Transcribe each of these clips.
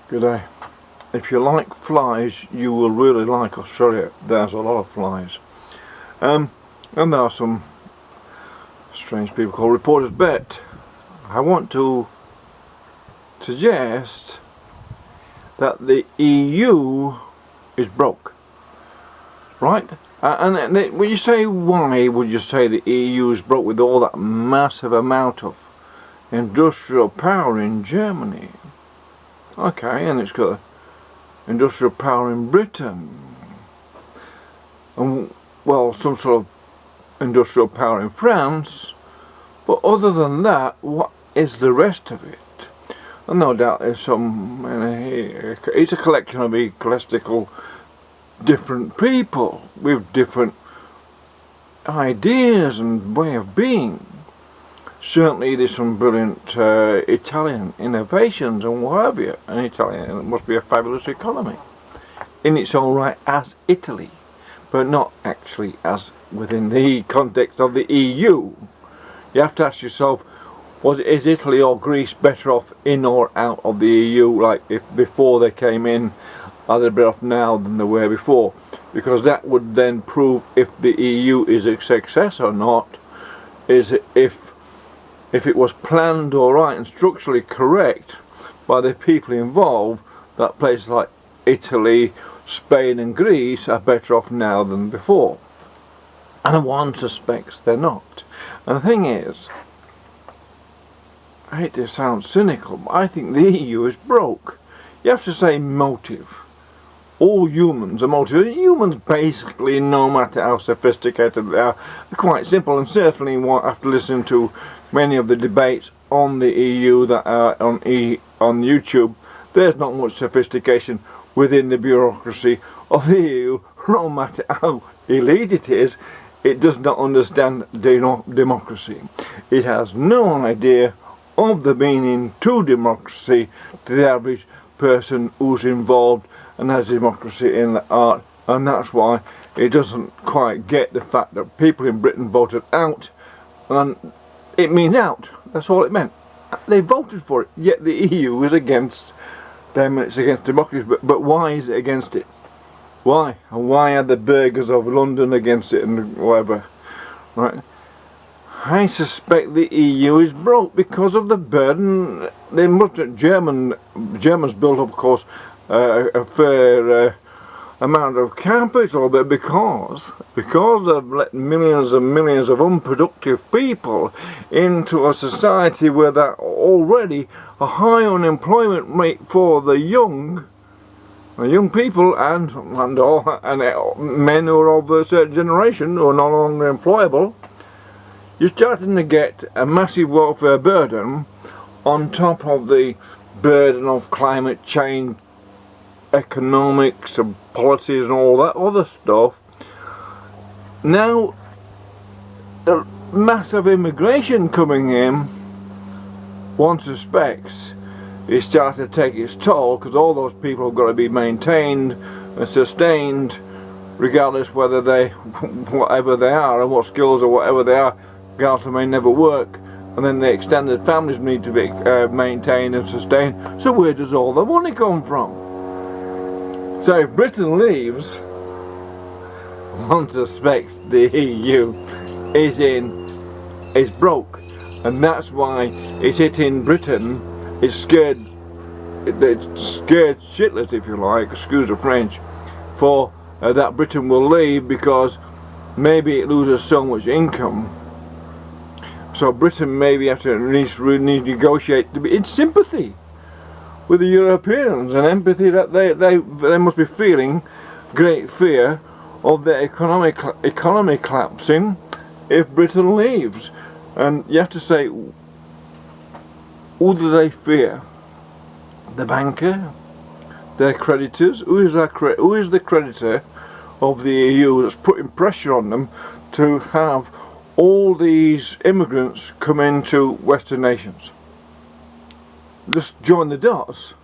Good day. If you like flies, you will really like Australia. There's a lot of flies. And there are some strange people called reporters, but I want to suggest that the EU is broke. Right? When you say why would you say the EU is broke with all that massive amount of industrial power in Germany? Okay, and it's got industrial power in Britain, and well, some sort of industrial power in France, but other than that, what is the rest of it? And no doubt there's some, it's a collection of eclectical different people with different ideas and way of being. Certainly there's some brilliant Italian innovations and what have you, and Italian must be a fabulous economy in its own right as Italy, but not actually as within the context of the EU. You have to ask yourself, is Italy or Greece better off in or out of the EU? Like if before they came in, are they better off now than they were before? Because that would then prove if the EU is a success or not, is if it was planned all right and structurally correct by the people involved, that places like Italy, Spain and Greece are better off now than before. And one suspects they're not. And the thing is, I hate to sound cynical, but I think the EU is broke. You have to say motive. All humans are motivated. Humans basically, no matter how sophisticated they are quite simple, and certainly after listening to many of the debates on the EU that are on YouTube, there's not much sophistication within the bureaucracy of the EU. No matter how elite it is, it does not understand democracy. It has no idea of the meaning to democracy to the average person who's involved and has democracy in the art, and that's why it doesn't quite get the fact that people in Britain voted out, and it means out. That's all it meant. They voted for it, yet the EU is against them. It's against democracy. But why is it against it? Why? And why are the burghers of London against it and whatever? Right? I suspect the EU is broke because of the burden. They must. Germans built up, of course, a fair amount of capital, but because they've let millions and millions of unproductive people into a society where that already a high unemployment rate for the young people and men who are of a certain generation who are no longer employable, you're starting to get a massive welfare burden on top of the burden of climate change, economics and policies and all that other stuff. Now the massive immigration coming in, one suspects is starting to take its toll, because all those people have got to be maintained and sustained regardless whether whatever they are and what skills or whatever they are, regardless may never work, and then the extended families need to be maintained and sustained. So where does all the money come from? So if Britain leaves, one suspects the EU is broke, and that's why it's hitting Britain. It's scared shitless, if you like, excuse the French, for that Britain will leave, because maybe it loses so much income. So Britain maybe have to renegotiate to be in sympathy with the Europeans, and empathy that they must be feeling great fear of their economy collapsing if Britain leaves. And you have to say, who do they fear? The banker? Their creditors? Who is the creditor of the EU that's putting pressure on them to have all these immigrants come into Western nations? Just join the dots.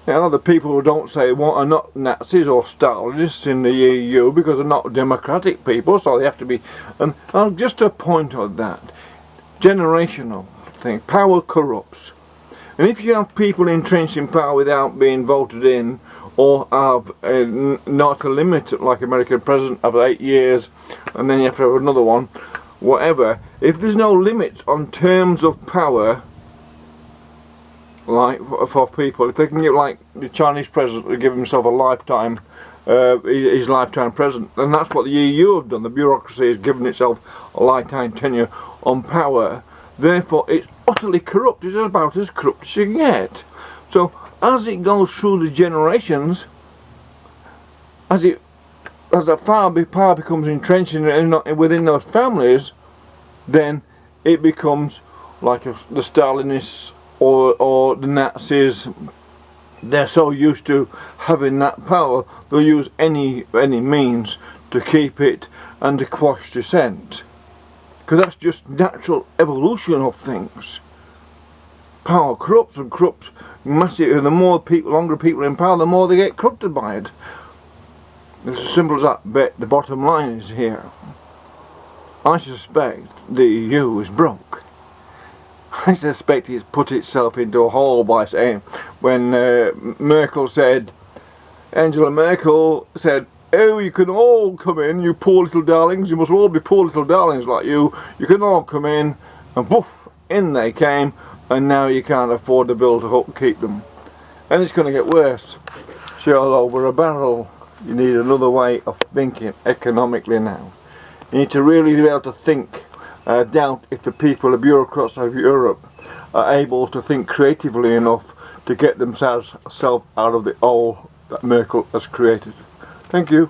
You know, the people who don't say what are not Nazis or Stalinists in the EU because they're not democratic people, so they have to be. And just a point on that, generational thing. Power corrupts. And if you have people entrenched in power without being voted in, or have not a limit, like American president of 8 years, and then you have to have another one, whatever, if there's no limit on terms of power, like for people, if they can give, like the Chinese president to give himself a lifetime, his lifetime president, then that's what the EU have done. The bureaucracy has given itself a lifetime tenure on power. Therefore, it's utterly corrupt. It's about as corrupt as you can get. So, as it goes through the generations, as the power becomes entrenched within those families, then it becomes like the Stalinists or the Nazis. They're so used to having that power, they'll use any means to keep it and to quash dissent. Because that's just natural evolution of things. Power corrupts and corrupts massively, and the longer people are in power, the more they get corrupted by it. It's as simple as that. But the bottom line is here. I suspect the EU is broke. I suspect it's put itself into a hole by saying, when Angela Merkel said, oh, you can all come in, you poor little darlings, you must all be poor little darlings like you can all come in, and woof, in they came, and now you can't afford to build to upkeep them. And it's going to get worse. Shell over a barrel. You need another way of thinking economically now. You need to really be able to think. I doubt if the people, the bureaucrats of Europe, are able to think creatively enough to get themselves out of the hole that Merkel has created. Thank you.